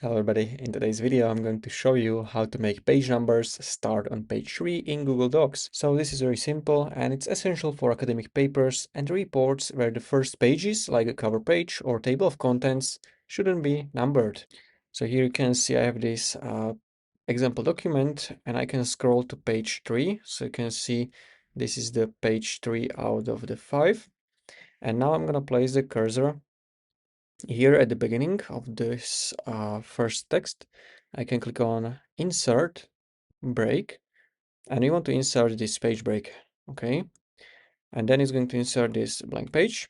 Hello everybody, in today's video I'm going to show you how to make page numbers start on page 3 in Google Docs. So this is very simple and it's essential for academic papers and reports where the first pages, like a cover page or table of contents, shouldn't be numbered. So here you can see I have this example document and I can scroll to page 3. So you can see this is the page 3 out of the 5. And now I'm going to place the cursor here at the beginning of this first text. I can click on insert break and we want to insert this page break. Okay, and then it's going to insert this blank page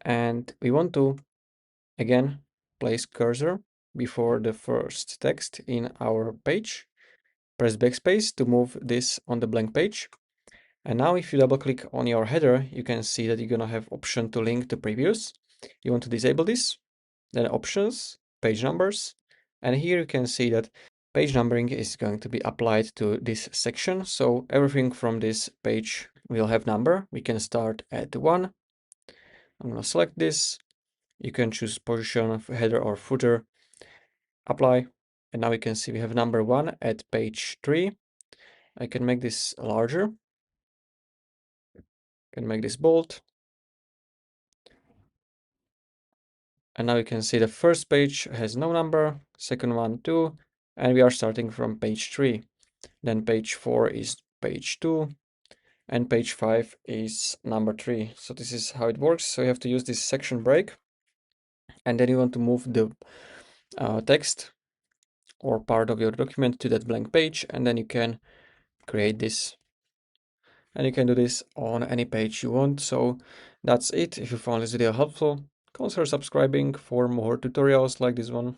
and we want to again place cursor before the first text in our page. Press backspace to move this on the blank page. And now if you double click on your header, you can see that you're gonna have option to link to previous. You want to disable this, then options, page numbers, and here you can see that page numbering is going to be applied to this section. So everything from this page will have number. We can start at 1. I'm gonna select this. You can choose position of header or footer, apply, and now we can see we have number 1 at page 3. I can make this larger. Can make this bold. And now you can see the first page has no number, second one 2, and we are starting from page 3. Then page 4 is page 2, and page 5 is number 3. So this is how it works. So you have to use this section break, and then you want to move the text or part of your document to that blank page, and then you can create this. And you can do this on any page you want. So that's it. If you found this video helpful, consider subscribing for more tutorials like this one.